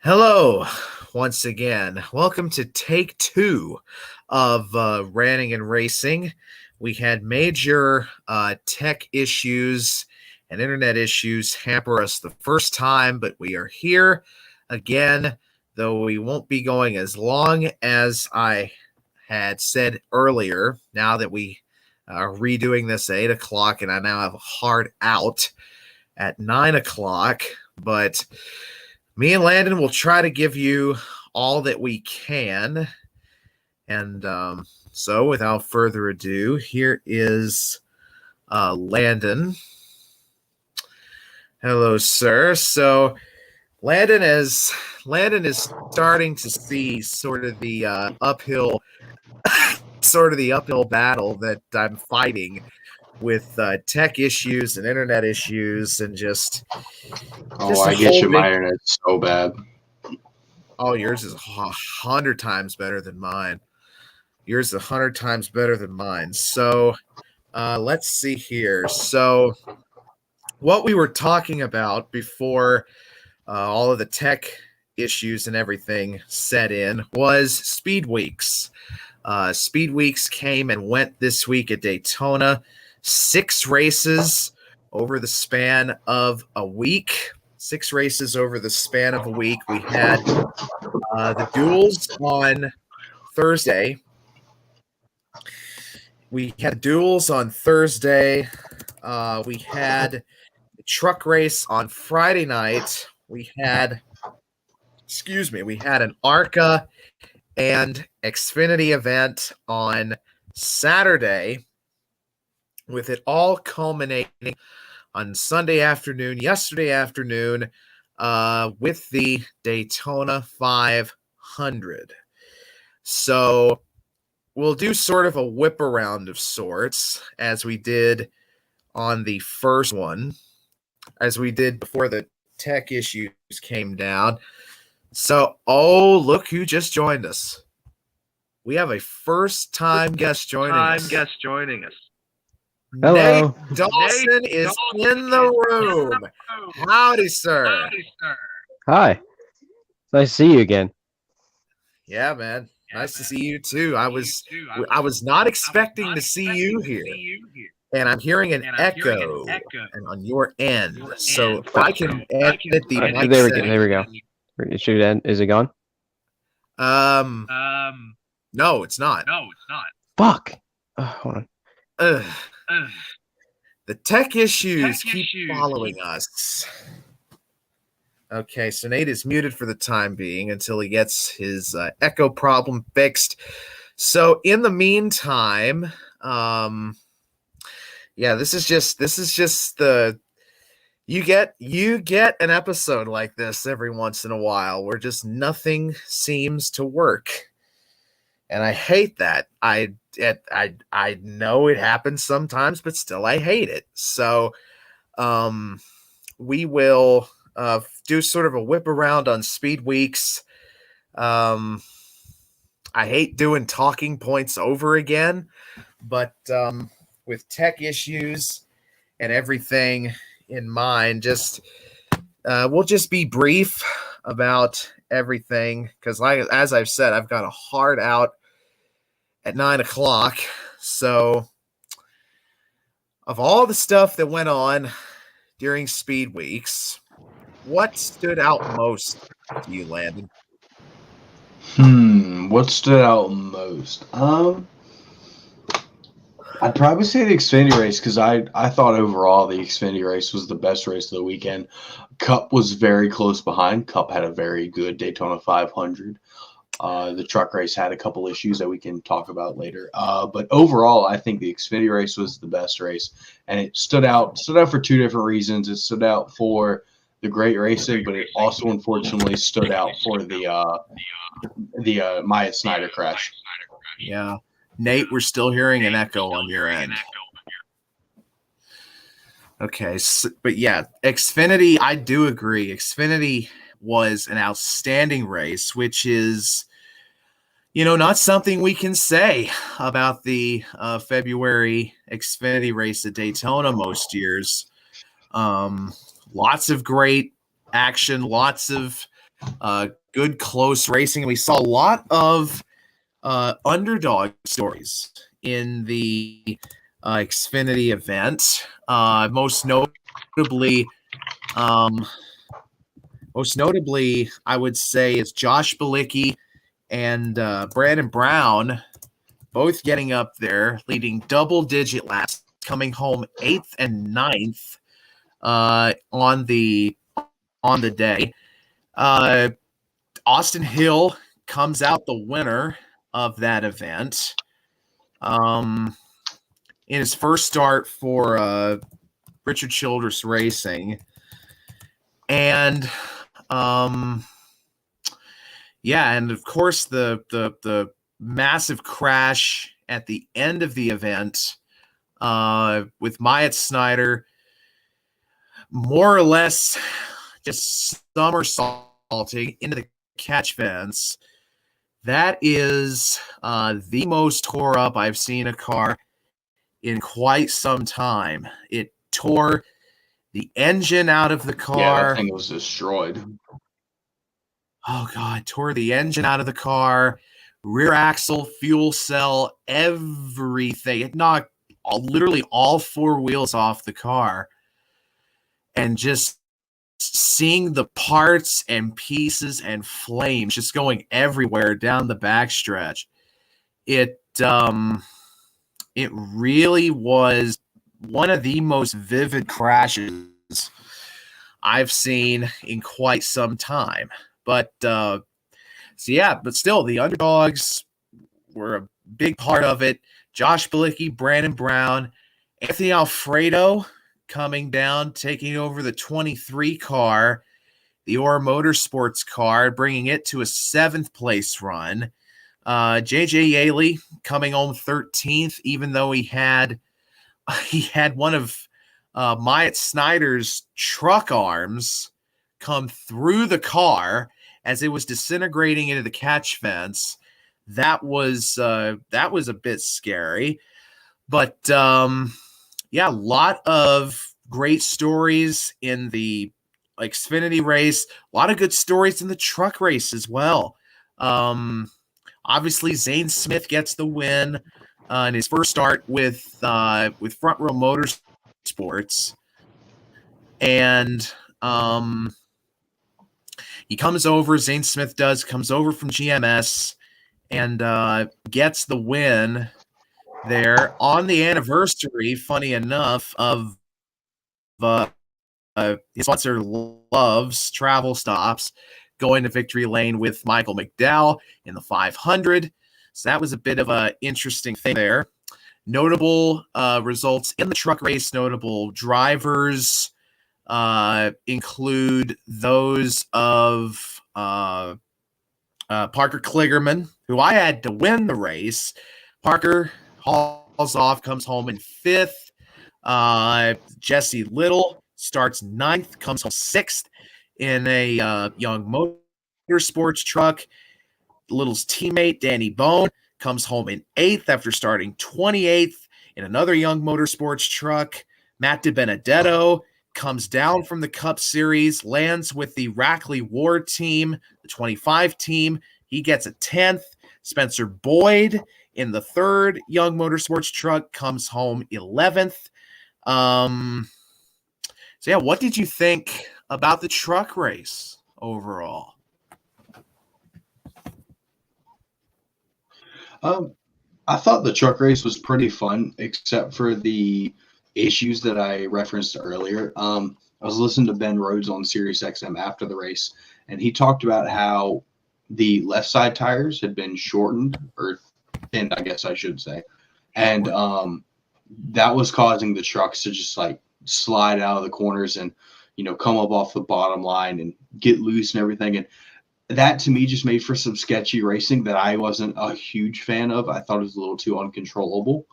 Hello, once again. Welcome to take two of Ranting and Racing. We had major tech issues and internet issues hamper us the first time, but we are here again, though we won't be going as long as I had said earlier. Now that we are redoing this at 8 o'clock, and I now have a hard out at 9 o'clock, but me and Landon will try to give you all that we can. And so, without further ado, here is Landon. Hello, sir. So, Landon is starting to see sort of the uphill battle that I'm fighting with tech issues and internet issues and just I get you. My internet's so bad. Oh, yours is 100 times better than mine. Yours is 100 times better than mine. So let's see here. So what we were talking about before all of the tech issues and everything set in was Speedweeks. Speedweeks came and went this week at Daytona. 6 races over the span of a week. 6 races over the span of a week. We had the duels on Thursday. We had duels on Thursday. We had the truck race on Friday night. We had an ARCA and Xfinity event on Saturday, with it all culminating on Sunday afternoon, yesterday afternoon, with the Daytona 500. So we'll do sort of a whip around of sorts, as we did on the first one, as we did before the tech issues came down. So, look who just joined us. We have a first-time guest joining us. Hello. Nate Dawson is in the room. Howdy, sir. Hi. It's nice to see you again. Yeah, man. Nice to see you too. I was not expecting to see you here. And I'm hearing an echo and on your end. So if I can edit the mic There setting. we go. It should end. Is it gone? No, it's not. Fuck. Hold on. The tech issues keep following us. Okay, so Nate is muted for the time being until he gets his echo problem fixed. So in the meantime, this is just the you get an episode like this every once in a while where just nothing seems to work. And I hate that. I know it happens sometimes, but still I hate it. So we will do sort of a whip around on Speedweeks. I hate doing talking points over again, but with tech issues and everything in mind, we'll just be brief about everything, because as I've said, I've got a hard out at 9 o'clock. So of all the stuff that went on during Speedweeks, what stood out most to you, Landon? What stood out most? I'd probably say the Xfinity race, because I thought overall the Xfinity race was the best race of the weekend. Cup was very close behind. Cup had a very good Daytona 500. The truck race had a couple issues that we can talk about later. But overall, I think the Xfinity race was the best race, and it stood out for 2 different reasons. It stood out for the great racing, but it also unfortunately stood out for the Maya Snyder crash. Yeah. Nate, we're still hearing an echo on your end. Okay, but yeah, Xfinity, I do agree. Xfinity was an outstanding race, which is, not something we can say about the February Xfinity race at Daytona most years. Lots of great action, lots of Good close racing. We saw a lot of underdog stories in the Xfinity event. Most notably, I would say is Josh Bilicki and Brandon Brown both getting up there, leading double-digit laps, coming home 8th and 9th on the day. Austin Hill comes out the winner of that event. In his first start for Richard Childress Racing. And and of course the massive crash at the end of the event with Myatt Snyder more or less just somersaulting into the catch fence. That is the most tore up I've seen a car in quite some time. It tore the engine out of the car. Yeah, that thing was destroyed. Oh, God, tore the engine out of the car, rear axle, fuel cell, everything. It knocked literally all four wheels off the car. And just seeing the parts and pieces and flames just going everywhere down the backstretch. It really was one of the most vivid crashes I've seen in quite some time. But but still, the underdogs were a big part of it. Josh Bilicki, Brandon Brown, Anthony Alfredo coming down, taking over the 23 car, the Ora Motorsports car, bringing it to a 7th place run. JJ Yaley coming home 13th, even though he had one of Myatt Snyder's truck arms come through the car as it was disintegrating into the catch fence. That was a bit scary, but a lot of great stories in the Xfinity race. A lot of good stories in the truck race as well. Obviously, Zane Smith gets the win in his first start with Front Row Motorsports, and he comes over. Zane Smith comes over from GMS and gets the win there on the anniversary, funny enough, of his sponsor Love's Travel Stops going to victory lane with Michael McDowell in the 500. So that was a bit of an interesting thing there. Notable results in the truck race, notable drivers include those of Parker Kligerman, who I had to win the race. Parker hauls off, comes home in 5th. Jesse Little starts 9th, comes home 6th in a Young Motorsports truck. Little's teammate, Danny Bone, comes home in 8th after starting 28th in another Young Motorsports truck. Matt DiBenedetto comes down from the Cup Series, lands with the Rackley Ward team, the 25 team. He gets a 10th. Spencer Boyd in the 3rd Young Motorsports truck comes home 11th. What did you think about the truck race overall? I thought the truck race was pretty fun, except for the issues that I referenced earlier. I was listening to Ben Rhodes on Sirius XM after the race, and he talked about how the left side tires had been shortened, or thinned, I guess I should say. And that was causing the trucks to just slide out of the corners and, come up off the bottom line and get loose and everything. And that to me just made for some sketchy racing that I wasn't a huge fan of. I thought it was a little too uncontrollable.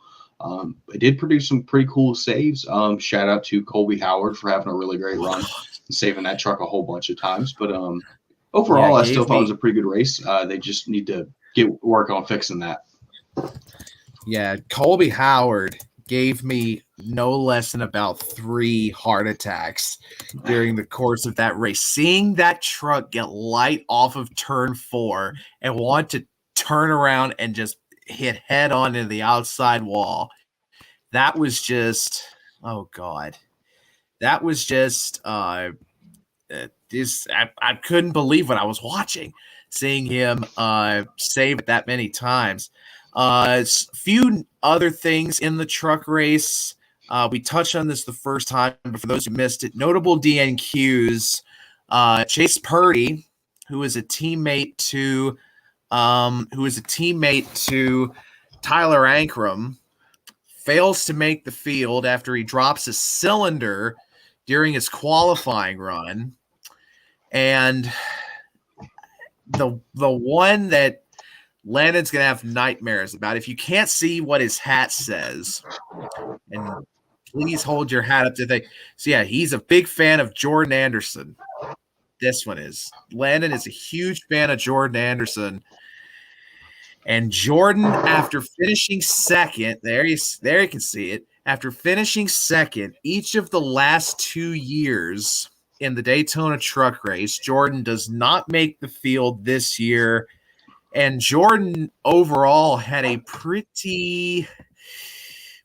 It did produce some pretty cool saves. Shout out to Colby Howard for having a really great run and saving that truck a whole bunch of times. But overall, I still thought it was a pretty good race. They just need to work on fixing that. Yeah, Colby Howard gave me no less than about 3 heart attacks during the course of that race. Seeing that truck get light off of turn 4 and want to turn around and just hit head on into the outside wall, that was just, oh God. That was just I couldn't believe what I was watching, seeing him save it that many times. A few other things in the truck race. We touched on this the first time, but for those who missed it, notable DNQs. Chase Purdy, who is a teammate to Tyler Ankrum, fails to make the field after he drops a cylinder during his qualifying run. And the one that Landon's going to have nightmares about, if you can't see what his hat says, and please hold your hat up to the, so yeah, he's a big fan of Jordan Anderson. This one is. Landon is a huge fan of Jordan Anderson. And Jordan, after finishing second, there you can see it. After finishing second, each of the last 2 years in the Daytona truck race, Jordan does not make the field this year. And Jordan overall had a pretty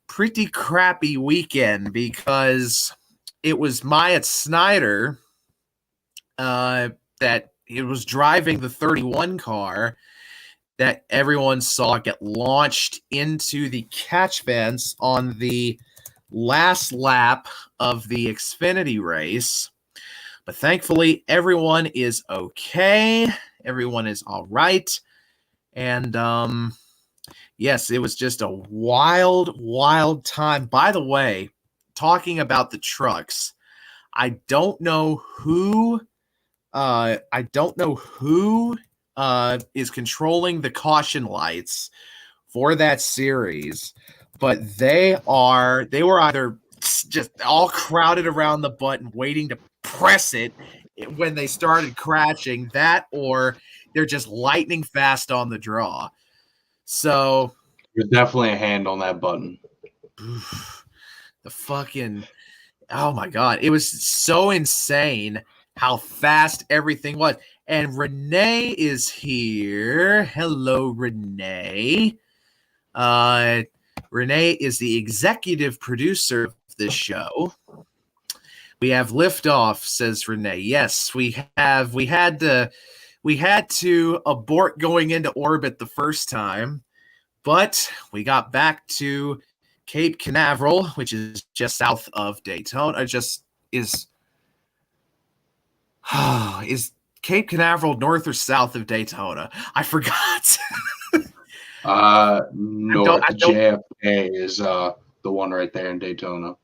crappy weekend because it was Myatt Snyder that it was driving the 31 car that everyone saw get launched into the catch fence on the last lap of the Xfinity race. But thankfully, everyone is okay. Everyone is all right. And yes, it was just a wild time. By the way, talking about the trucks, I don't know who is controlling the caution lights for that series, but they were either just all crowded around the button waiting to press it when they started crashing, that or they're just lightning fast on the draw. So there's definitely a hand on that button. The fucking, oh my God, it was so insane how fast everything was. And Renee is here. Hello, Renee. Renee is the executive producer of this show. We have liftoff, says Renee. Yes, we have. We had to abort going into orbit the first time, but we got back to Cape Canaveral, which is just south of Daytona. Is Cape Canaveral north or south of Daytona? I forgot. North. JFK is the one right there in Daytona.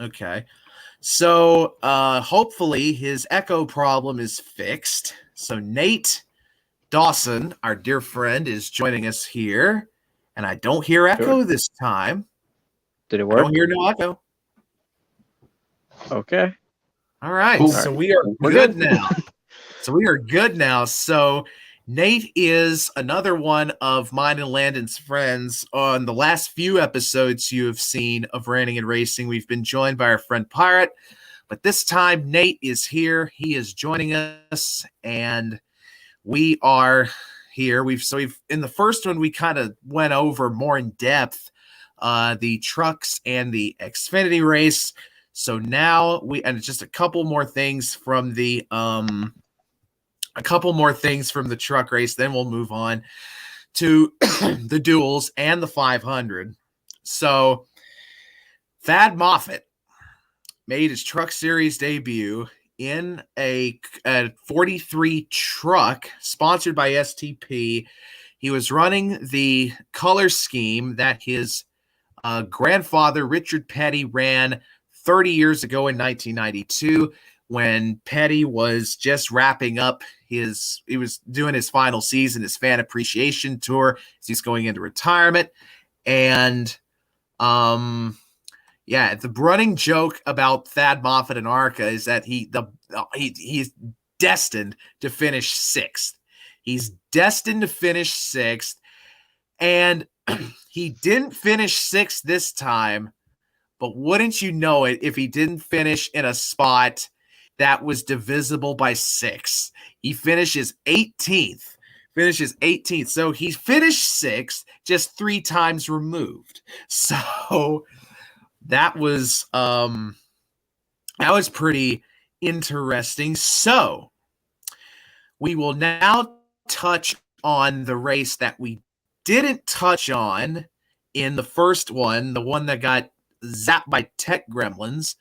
Okay. So hopefully his echo problem is fixed. So Nate Dawson, our dear friend, is joining us here. And I don't hear echo this time. Did it work? I don't hear no echo. Okay. All right. Cool. So we are good now. So Nate is another one of mine and Landon's friends. On the last few episodes you have seen of Ranting and Racing, we've been joined by our friend Pirate. But this time Nate is here. He is joining us, and we are here. We've in the first one we kind of went over more in depth the trucks and the Xfinity race. So now just a couple more things from the truck race. Then we'll move on to the duels and the 500. So Thad Moffitt made his Truck Series debut in a 43 truck sponsored by STP. He was running the color scheme that his grandfather, Richard Petty, ran 30 years ago in 1992 when Petty was just wrapping up he was doing his final season, his fan appreciation tour as he's going into retirement. And the running joke about Thad Moffitt and ARCA is that he's destined to finish sixth. He's destined to finish sixth. And he didn't finish sixth this time, but wouldn't you know it if he didn't finish in a spot that was divisible by 6. He finishes 18th. So he finished 6th, just 3 times removed. So that was pretty interesting. So we will now touch on the race that we didn't touch on in the first one, the one that got zapped by tech gremlins.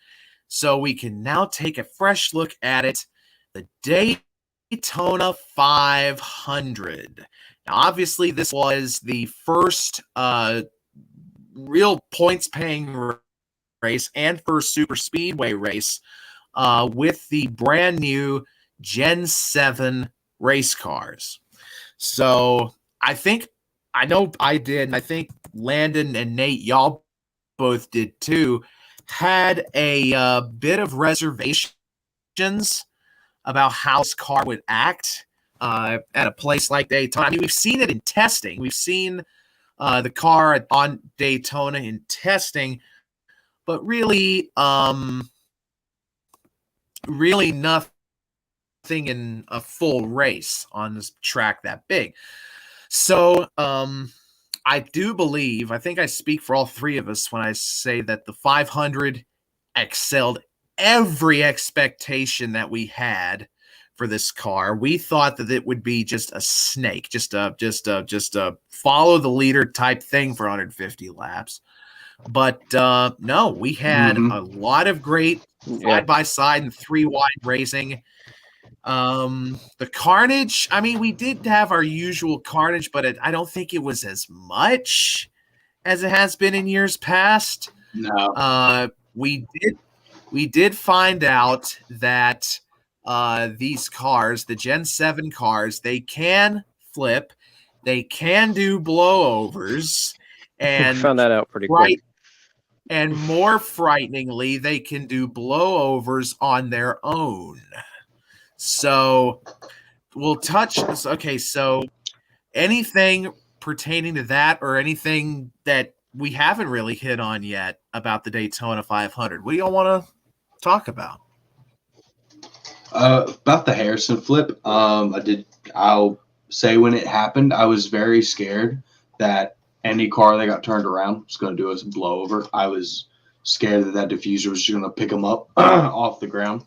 So we can now take a fresh look at it. The Daytona 500. Now, obviously, this was the first real points-paying race and first super speedway race with the brand new Gen 7 race cars. So I know I did, and I think Landon and Nate, y'all both did too, had a bit of reservations about how this car would act at a place like Daytona. I mean, we've seen it in testing. We've seen the car on Daytona in testing, but really nothing in a full race on this track that big. So I do believe, I think I speak for all three of us when I say that the 500 excelled every expectation that we had for this car. We thought that it would be just a snake, just a follow the leader type thing for 150 laps. But no, we had a lot of great side-by-side and 3-wide racing. The carnage, I mean, we did have our usual carnage, but I don't think it was as much as it has been in years past. No. We did find out that these cars, the Gen 7 cars, they can flip, they can do blowovers, and found that out pretty quick. And more frighteningly, they can do blowovers on their own. So we'll touch. Okay, so anything pertaining to that or anything that we haven't really hit on yet about the Daytona 500, what do y'all want to talk about? About the Harrison flip, I'll say when it happened, I was very scared that any car that got turned around was going to do a blowover. I was scared that diffuser was just going to pick them up off the ground.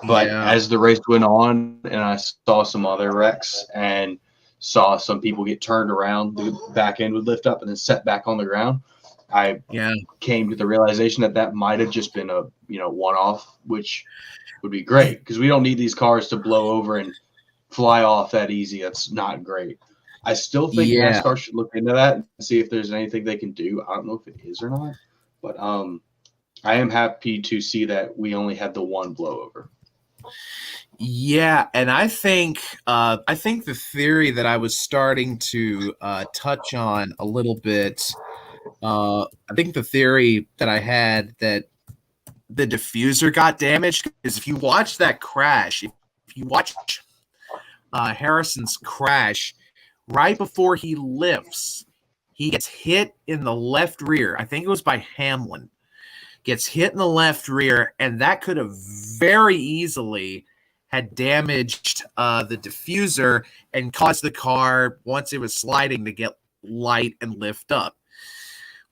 But as the race went on and I saw some other wrecks and saw some people get turned around, the back end would lift up and then set back on the ground, I came to the realization that might have just been a one-off, which would be great because we don't need these cars to blow over and fly off that easy. That's not great. I still think NASCAR should look into that and see if there's anything they can do. I don't know if it is or not, but I am happy to see that we only had the one blowover. Yeah, and I think the theory that I was starting to touch on a little bit, I think the theory that I had that the diffuser got damaged is if you watch that crash, if you watch Harrison's crash, right before he lifts, he gets hit in the left rear. I think it was by Hamlin. Gets hit in the left rear, and that could have very easily had damaged the diffuser and caused the car, once it was sliding, to get light and lift up.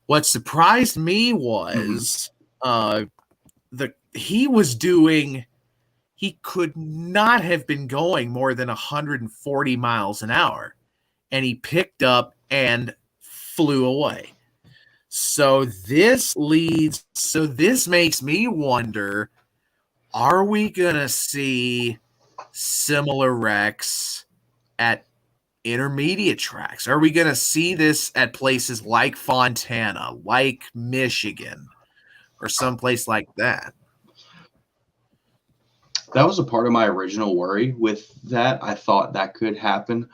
What surprised me was he could not have been going more than 140 miles an hour, and he picked up and flew away. So this makes me wonder, are we going to see similar wrecks at intermediate tracks? Are we going to see this at places like Fontana, like Michigan, or someplace like that? That was a part of my original worry with that. I thought that could happen.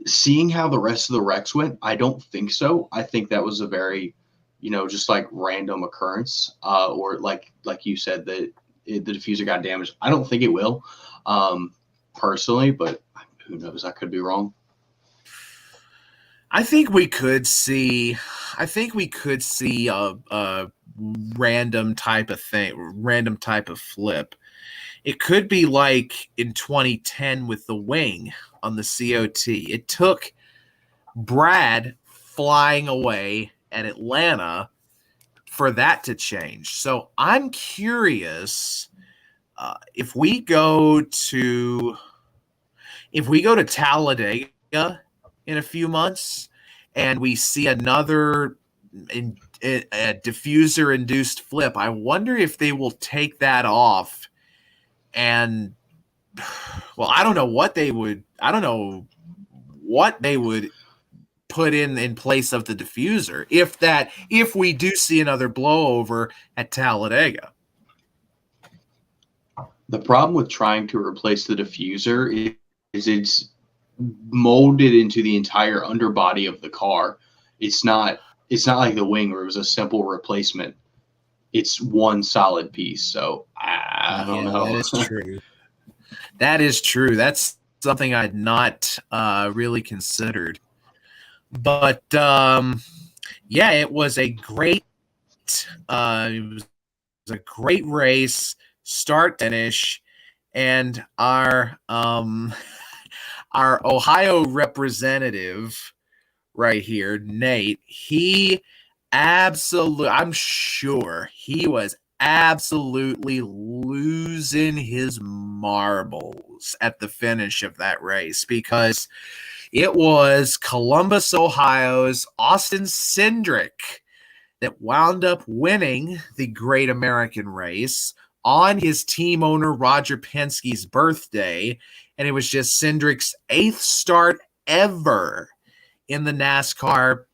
Seeing how the rest of the wrecks went, I don't think so. I think that was a very just like random occurrence, or like you said, the diffuser got damaged. I don't think it will, personally, but who knows? I could be wrong. I think we could see. I think we could see a random type of thing, random type of flip. It could be like in 2010 with the wing on the COT. It took Brad flying away at Atlanta for that to change. So I'm curious if we go to Talladega in a few months and we see another a diffuser induced flip. I wonder if they will take that off and well, I don't know what they would put in place of the diffuser if we do see another blowover at Talladega. The problem with trying to replace the diffuser is it's molded into the entire underbody of the car. It's not like the wing where it was a simple replacement. It's one solid piece. So I don't know. That is true. That is true. That's something I'd not really considered. But yeah, it was a great race, start finish, and our Ohio representative right here, Nate, I'm sure he was absolutely losing his marbles at the finish of that race because it was Columbus, Ohio's Austin Cindric that wound up winning the Great American Race on his team owner Roger Penske's birthday, and it was just Cindric's 8th start ever in the NASCAR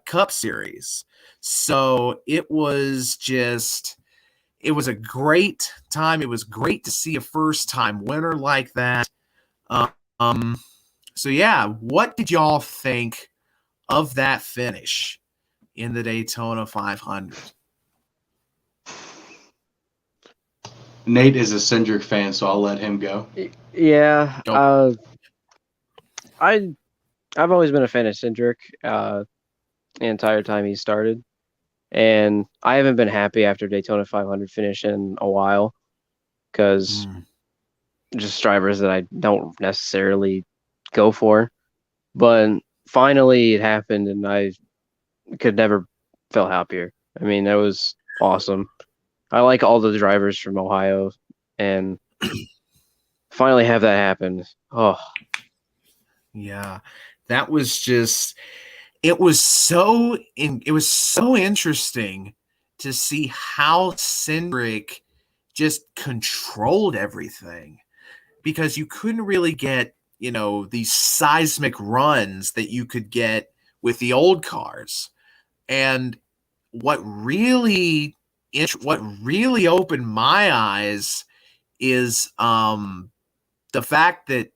Cup Series. So it was a great time. It was great to see a first-time winner like that. So yeah, what did y'all think of that finish in the Daytona 500? Nate is a Cindric fan, so I'll let him go. Yeah, I've always been a fan of Cindric the entire time he started, and I haven't been happy after Daytona 500 finish in a while because just drivers that I don't necessarily go for. But finally, it happened, and I could never feel happier. I mean, that was awesome. I like all the drivers from Ohio, and finally have that happen. Oh, yeah, that was just. It was so interesting to see how Cindric just controlled everything because you couldn't really get, these seismic runs that you could get with the old cars. And what really opened my eyes is the fact that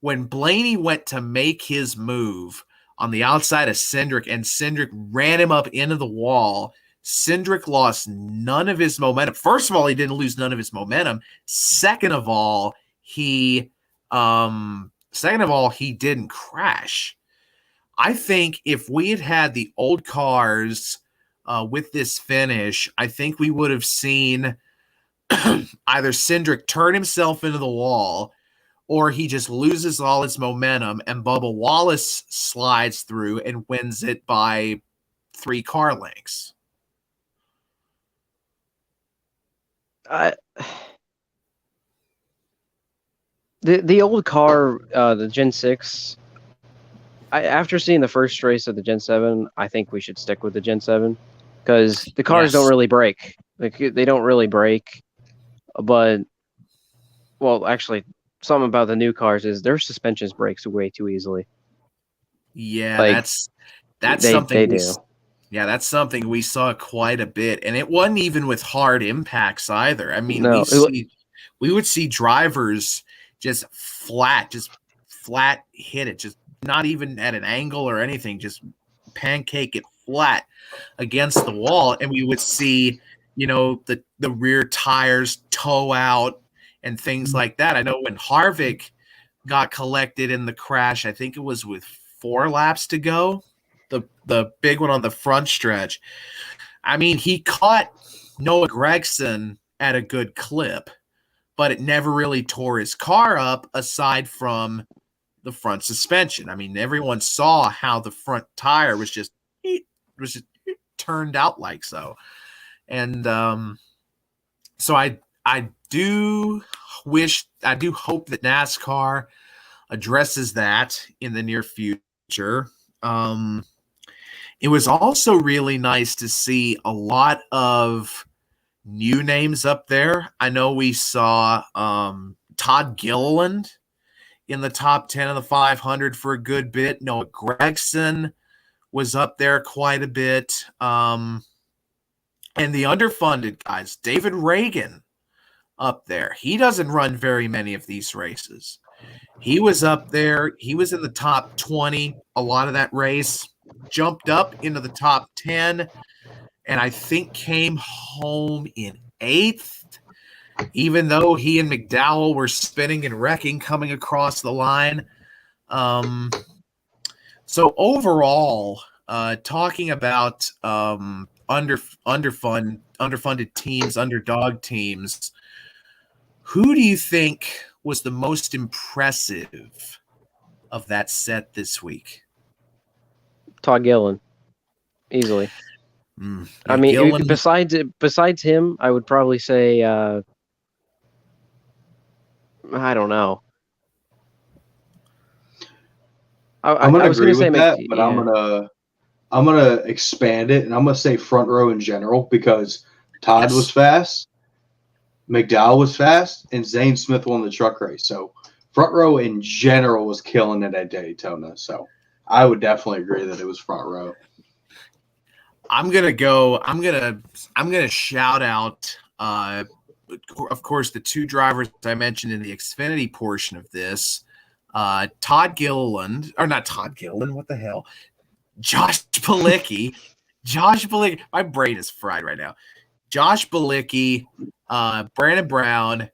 when Blaney went to make his move on the outside of Cindric and Cindric ran him up into the wall, Cindric lost none of his momentum. First of all, he didn't lose none of his momentum. Second of all, he didn't crash. I think if we had had the old cars with this finish, I think we would have seen either Cindric turn himself into the wall or he just loses all its momentum and Bubba Wallace slides through and wins it by 3 car lengths. The old car, the Gen 6, after seeing the first race of the Gen 7, I think we should stick with the Gen 7 because the cars don't really break. Like, they don't really break. But, well, actually, something about the new cars is their suspensions breaks way too easily. Yeah, like, that's something they do. Yeah, that's something we saw quite a bit, and it wasn't even with hard impacts either. I mean, we would see drivers just flat hit it, just not even at an angle or anything, just pancake it flat against the wall, and we would see, the rear tires toe out and things like that. I know when Harvick got collected in the crash, I think it was with 4 laps to go. the big one on the front stretch. I mean, he caught Noah Gragson at a good clip, but it never really tore his car up aside from the front suspension. I mean, everyone saw how the front tire was just turned out like so. And so I do hope that NASCAR addresses that in the near future. It was also really nice to see a lot of new names up there. I know we saw Todd Gilliland in the top 10 of the 500 for a good bit. Noah Gragson was up there quite a bit. And the underfunded guys, David Reagan up there. He doesn't run very many of these races. He was up there. He was in the top 20 a lot of that race, jumped up into the top 10, and I think came home in 8th, even though he and McDowell were spinning and wrecking coming across the line. So overall, talking about underfunded teams, underdog teams, who do you think was the most impressive of that set this week? Todd Gilliland, easily. Yeah, I mean, Gilliland, besides him, I would probably say I don't know. I'm gonna agree with that, but yeah. I'm gonna expand it, and I'm gonna say front row in general because Todd was fast, McDowell was fast, and Zane Smith won the truck race. So front row in general was killing it at Daytona. So I would definitely agree that it was front row. I'm gonna shout out of course the two drivers I mentioned in the Xfinity portion of this. Todd Gilliland, or not Todd Gilliland, what the hell? Josh Bilicki. My brain is fried right now. Josh Bilicki, Brandon Brown,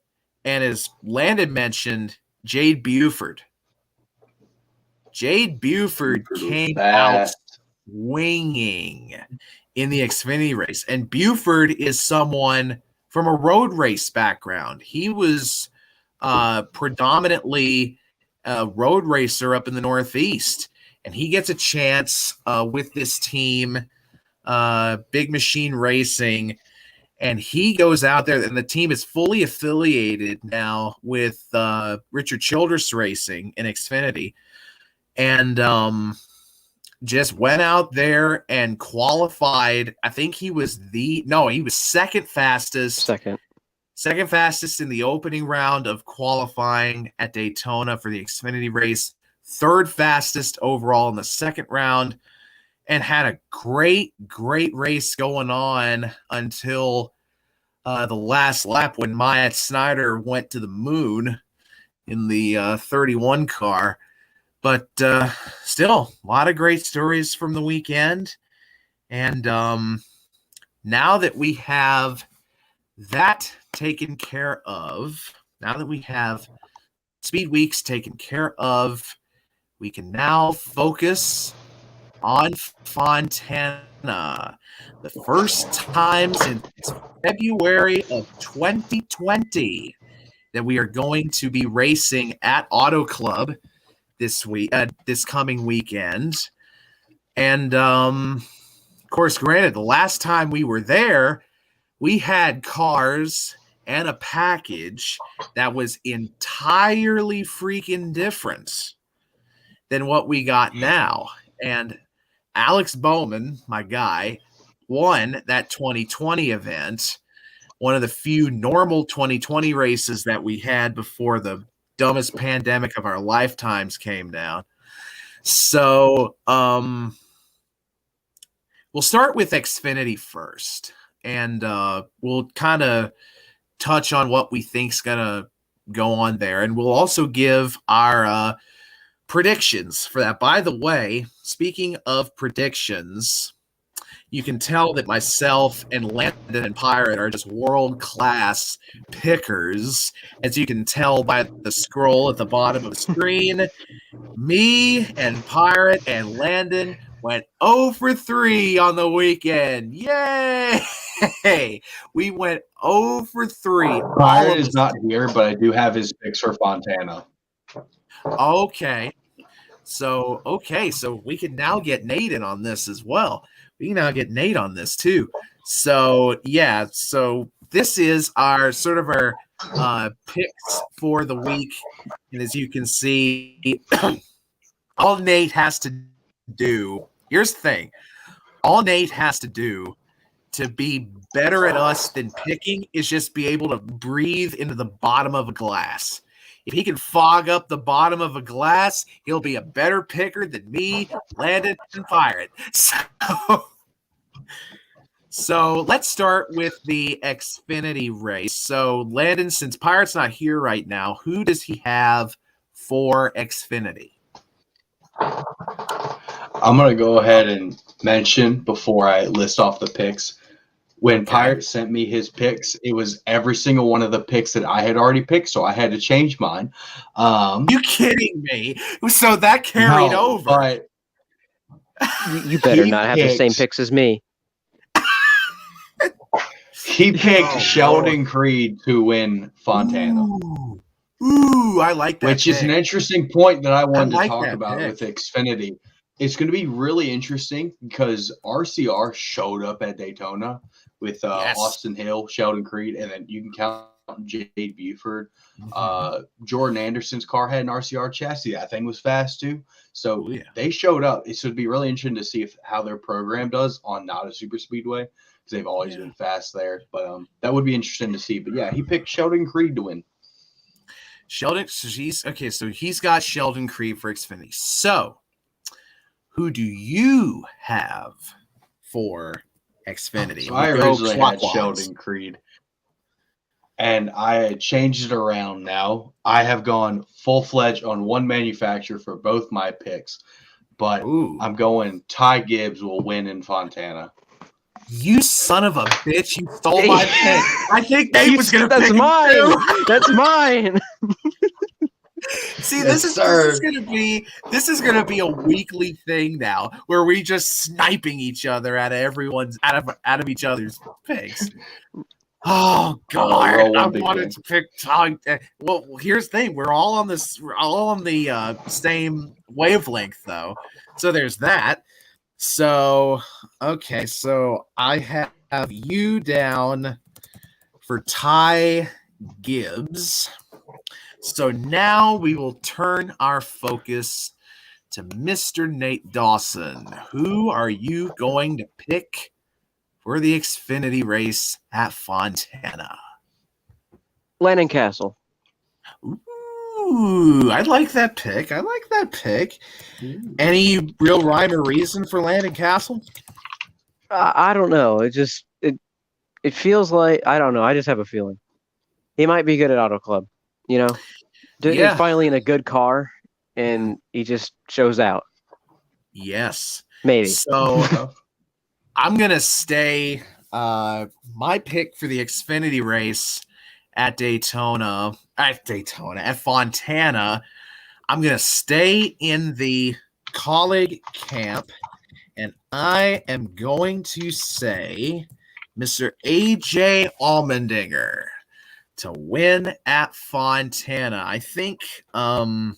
and as Landon mentioned, Jade Buford. Jade Buford came out swinging in the Xfinity race. And Buford is someone from a road race background. He was predominantly a road racer up in the Northeast. And he gets a chance with this team, Big Machine Racing, and he goes out there, and the team is fully affiliated now with Richard Childress Racing in Xfinity, and just went out there and qualified. I think he was second fastest. Second fastest in the opening round of qualifying at Daytona for the Xfinity race. Third fastest overall in the second round, and had a great race going on until the last lap when Myatt Snyder went to the moon in the 31 car. But still, a lot of great stories from the weekend. And now that we have that taken care of, now that we have Speedweeks taken care of, we can now focus on Fontana. The first time since February of 2020 that we are going to be racing at Auto Club this coming weekend. And of course, granted, the last time we were there, we had cars and a package that was entirely freaking different than what we got now. And Alex Bowman, my guy, won that 2020 event, one of the few normal 2020 races that we had before the dumbest pandemic of our lifetimes came down. So we'll start with Xfinity first, and we'll kind of touch on what we think's going to go on there, and we'll also give our predictions for that. By the way, speaking of predictions, you can tell that myself and Landon and Pirate are just world-class pickers. As you can tell by the scroll at the bottom of the screen, me and Pirate and Landon, went 0 for 3 on the weekend. Yay! We went 0 for 3. Byron is not here, but I do have his picks for Fontana. Okay. So we can now get Nate in on this as well. We can now get Nate on this too. So yeah, so this is our sort of our picks for the week. And as you can see, all Nate has to do, here's the thing. All Nate has to do to be better at us than picking is just be able to breathe into the bottom of a glass. If he can fog up the bottom of a glass, he'll be a better picker than me, Landon, and Pirate. So let's start with the Xfinity race. So Landon, since Pirate's not here right now, who does he have for Xfinity? I'm going to go ahead and mention before I list off the picks. When Pirate sent me his picks, it was every single one of the picks that I had already picked, so I had to change mine. You kidding me? So that carried over. But you better not have the same picks as me. He picked Sheldon Creed to win Fontana. Ooh, I like that. Which is an interesting point that I wanted to talk about with Xfinity. It's going to be really interesting because RCR showed up at Daytona with Austin Hill, Sheldon Creed, and then you can count Jade Buford. Jordan Anderson's car had an RCR chassis. That thing was fast too. So they showed up. It should be really interesting to see how their program does on not a super speedway because they've always been fast there. But that would be interesting to see. But yeah, he picked Sheldon Creed to win. Sheldon, so he's got Sheldon Creed for Xfinity. So who do you have for Xfinity? So I originally had Sheldon Creed, and I changed it around now. I have gone full-fledged on one manufacturer for both my picks, but I'm going Ty Gibbs will win in Fontana. You son of a bitch! You stole my pick. I think Nate was going to pick mine. Too. That's mine. See, this is gonna be a weekly thing now, where we just sniping each other out of each other's picks. Oh God, I wanted to pick Ty. Well, here's the thing: we're all on the same wavelength, though. So there's that. So okay, so I have you down for Ty Gibbs. So now we will turn our focus to Mr. Nate Dawson. Who are you going to pick for the Xfinity race at Fontana? Landon Castle. Ooh, I like that pick. Any real rhyme or reason for Landon Castle? I don't know. It feels like, I don't know. I just have a feeling he might be good at Auto Club. You know, he's finally in a good car, and he just shows out. Yes, maybe. So I'm gonna stay. My pick for the Xfinity race at Fontana. I'm gonna stay in the colleague camp, and I am going to say Mr. AJ Allmendinger to win at Fontana. I think Allmendinger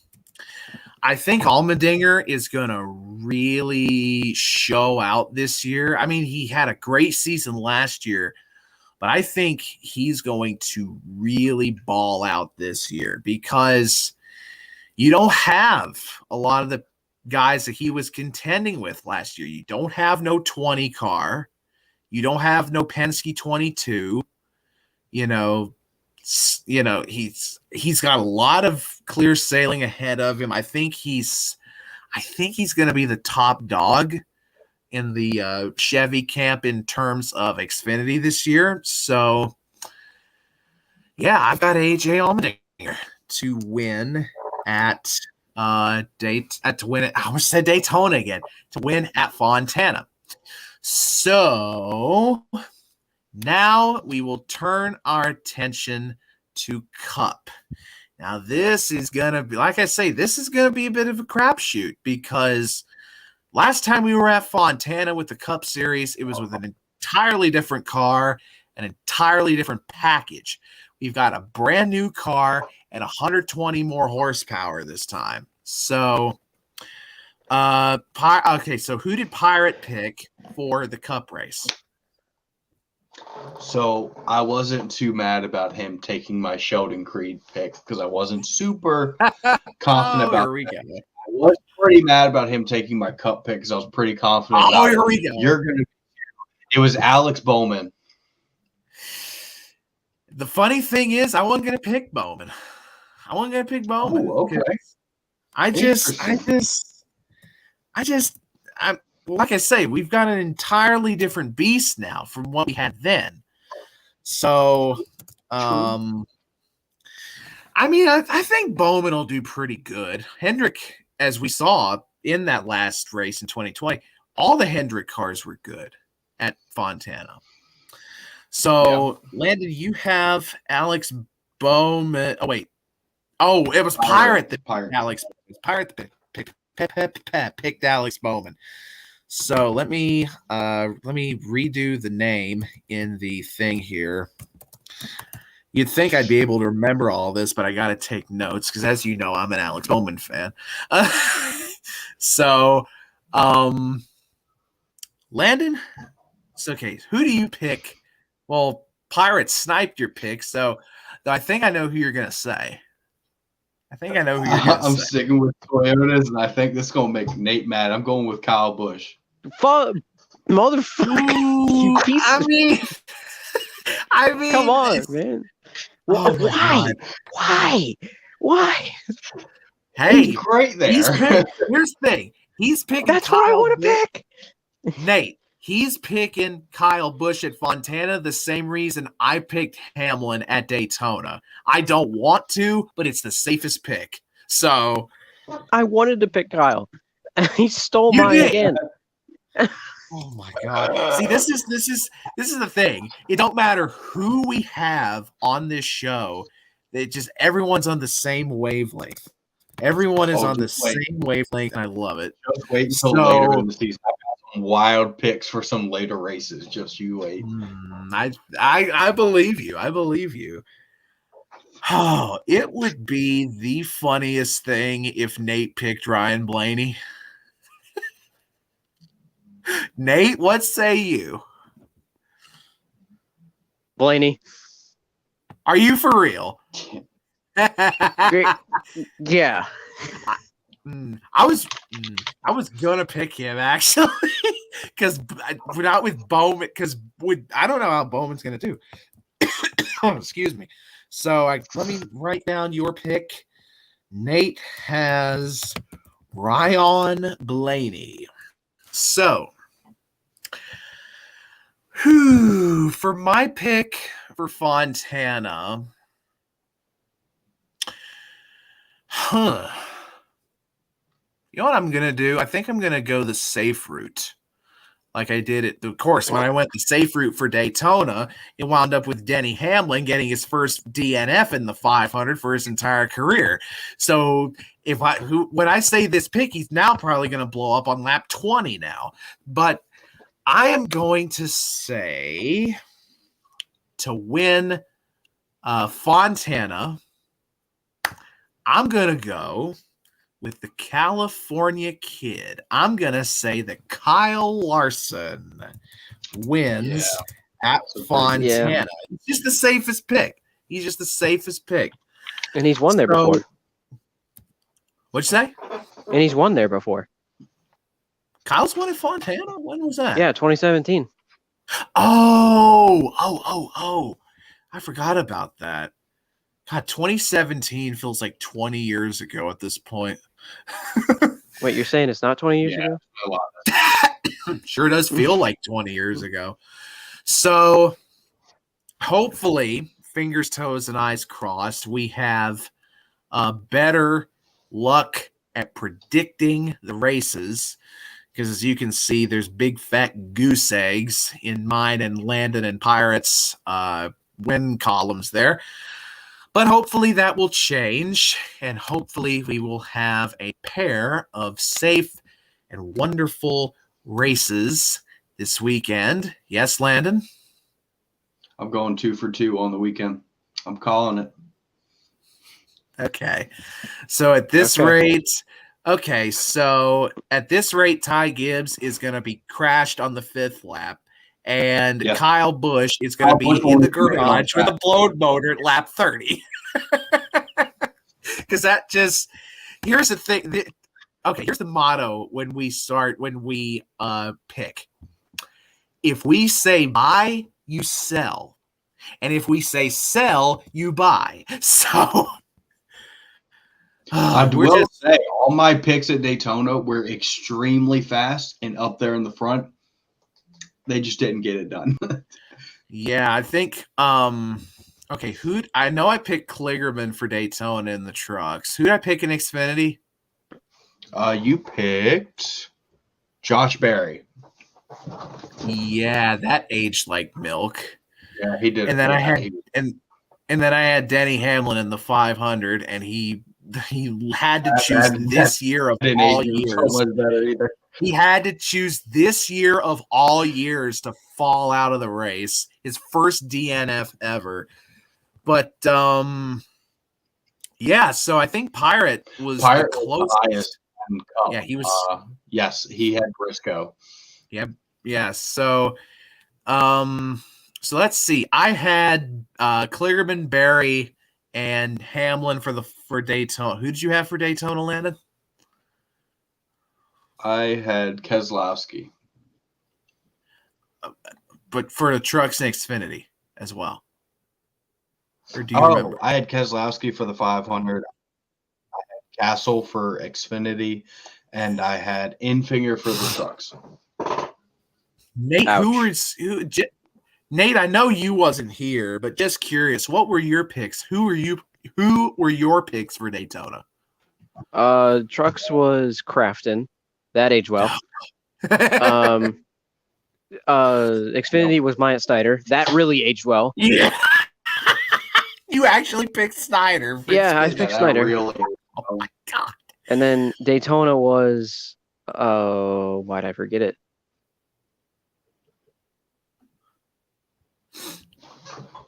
is going to really show out this year. I mean, he had a great season last year, but I think he's going to really ball out this year because you don't have a lot of the guys that he was contending with last year. You don't have no 20 car. You don't have no Penske 22. He's got a lot of clear sailing ahead of him. I think he's going to be the top dog in the Chevy camp in terms of Xfinity this year. So, yeah, I've got AJ Allmendinger to win at Daytona again, to win at Fontana. So now we will turn our attention to Cup. Now this is going to be, like I say, this is going to be a bit of a crapshoot because Last time we were at Fontana with the Cup Series, it was with an entirely different car, an entirely different package. We've got a brand new car and 120 more horsepower this time. So, okay, so who did Pirate pick for the Cup race? So I wasn't too mad about him taking my Sheldon Creed pick because I wasn't super confident about it. I was pretty mad about him taking my Cup pick because I was pretty confident about here we go. It was Alex Bowman. The funny thing is, I wasn't going to pick Bowman. Oh, okay. Like I say, we've got an entirely different beast now from what we had then. So, I think Bowman will do pretty good. Hendrick, as we saw in that last race in 2020, all the Hendrick cars were good at Fontana. So, yeah. Landon, you have Alex Bowman. Oh, wait. Oh, it was Pirate that picked Alex. It was Pirate that picked Alex Bowman. So let me redo the name in the thing here. You'd think I'd be able to remember all this, but I got to take notes because, as you know, I'm an Alex Bowman fan. Landon, it's okay. Who do you pick? Well, Pirate sniped your pick, so I think I know who you're going to say. I'm sticking with Toyotas, and I think this is going to make Nate mad. I'm going with Kyle Busch. Motherfucker. Ooh, I mean, come on, man. Why? Hey, he's great there. Here's the thing. He's picking. That's Kyle what I want to pick. Nate, he's picking Kyle Busch at Fontana the same reason I picked Hamlin at Daytona. I don't want to, but it's the safest pick. So I wanted to pick Kyle. He stole mine again. Oh my God. See, this is the thing. It don't matter who we have on this show. Everyone's on the same wavelength. Everyone is on the same wavelength, and I love it. Just wait until later in the season. I got some wild picks for some later races. Just you wait. I believe you. Oh, it would be the funniest thing if Nate picked Ryan Blaney. Nate, what say you? Blaney. Are you for real? Yeah. I was gonna pick him actually, because not with Bowman, because I don't know how Bowman's gonna do. Oh, excuse me. So let me write down your pick. Nate has Ryan Blaney. So, for my pick for Fontana, you know what I'm going to do? I think I'm going to go the safe route. Like I did it. Of course, when I went the safe route for Daytona, it wound up with Denny Hamlin getting his first DNF in the 500 for his entire career. So when I say this pick, he's now probably going to blow up on lap 20 now. But I am going to say to win Fontana, I'm going to go with the California kid. I'm going to say that Kyle Larson wins at Fontana. Yeah. He's just the safest pick. And he's won there before. What'd you say? And he's won there before. Kyle's won at Fontana? When was that? Yeah, 2017. Oh. I forgot about that. God, 2017 feels like 20 years ago at this point. Wait, you're saying it's not 20 years ago? Sure does feel like 20 years ago. So hopefully, fingers, toes, and eyes crossed, we have better luck at predicting the races. Because as you can see, there's big fat goose eggs in mine and Landon and Pirates win columns there. But hopefully that will change, and hopefully we will have a pair of safe and wonderful races this weekend. Yes, Landon? I'm going 2 for 2 on the weekend. I'm calling it. Okay. So at this rate, Ty Gibbs is going to be crashed on the 5th lap. And Kyle Busch is going to be in the garage with a blown motor at lap 30. Because here's the thing. Here's the motto when we pick. If we say buy, you sell. And if we say sell, you buy. So I will say all my picks at Daytona were extremely fast and up there in the front. They just didn't get it done. Yeah, I think I know I picked Kligerman for Daytona in the trucks. Who did I pick in Xfinity? You picked Josh Berry. Yeah, that aged like milk. Yeah, he did. And then I had Denny Hamlin in the 500, and he had to choose this year of all years. He had to choose this year of all years to fall out of the race. His first DNF ever. But yeah, so I think Pirate was the closest. Yeah, he was. Yes, he had Briscoe. Yeah, yeah. So, so let's see. I had Kligerman, Berry, and Hamlin for Daytona. Who did you have for Daytona, Landon? I had Keselowski. But for the trucks and Xfinity as well. Or do you remember? I had Keselowski for the 500. I had Castle for Xfinity, and I had Infinger for the trucks. Nate, Nate, I know you wasn't here, but just curious, what were your picks? Who were your picks for Daytona? Trucks was Crafton. That aged well. Xfinity was Myatt Snyder. That really aged well. Yeah. You actually picked Snyder. Yeah, I picked Snyder. Oh my God. And then Daytona was why'd I forget it?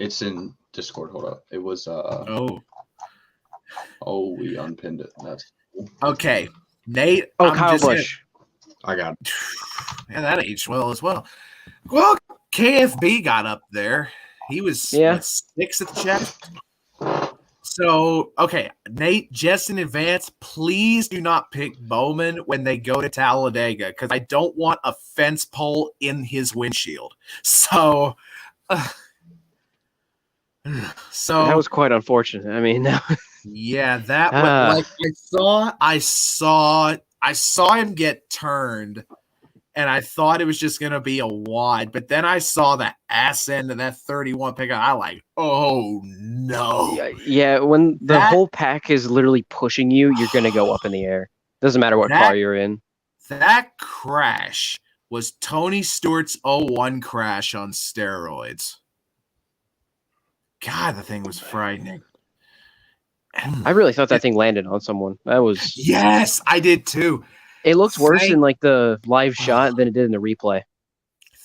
It's in Discord. Hold up. It was we unpinned it. That's okay. Nate. Kyle Busch. I got it. Yeah, that aged well as well. Well, KFB got up there. He was 6th at the check. So, okay, Nate, just in advance, please do not pick Bowman when they go to Talladega because I don't want a fence pole in his windshield. So that was quite unfortunate. I mean, yeah, that was like I saw him get turned, and I thought it was just gonna be a wide, but then I saw the ass end of that 31 pickup. I like, oh no. Yeah, when the whole pack is literally pushing you, you're gonna go up in the air. Doesn't matter what car you're in. That crash was Tony Stewart's 01 crash on steroids. God, the thing was frightening. I really thought that thing landed on someone. That was yes, I did too. It looked worse in like the live shot than it did in the replay.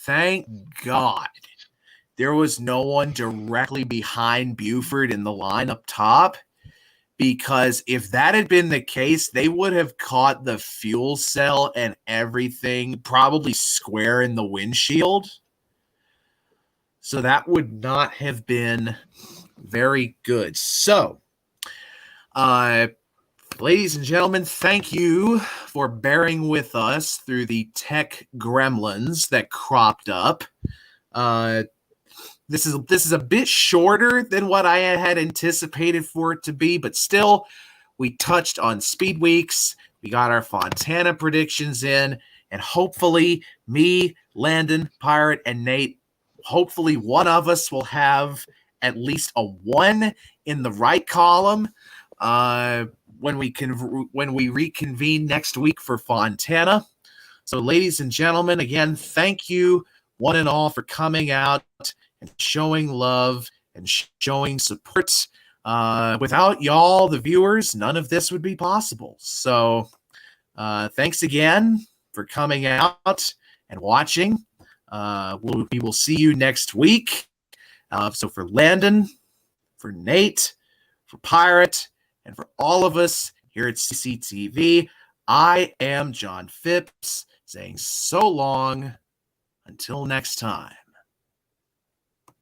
Thank God there was no one directly behind Buford in the line up top, because if that had been the case, they would have caught the fuel cell and everything probably square in the windshield. So that would not have been very good. So, ladies and gentlemen, thank you for bearing with us through the tech gremlins that cropped up. This is a bit shorter than what I had anticipated for it to be, but still, we touched on Speedweeks. We got our Fontana predictions in, and hopefully me, Landon, Pirate, and Nate, hopefully one of us will have at least a 1 in the right column when we reconvene next week for Fontana. So, ladies and gentlemen, again, thank you one and all for coming out and showing love and showing support. Without y'all, the viewers, none of this would be possible. So, thanks again. for coming out and watching. We will see you next week. So for Landon, for Nate, for Pirate, and for all of us here at CCTV, I am John Phipps saying so long until next time.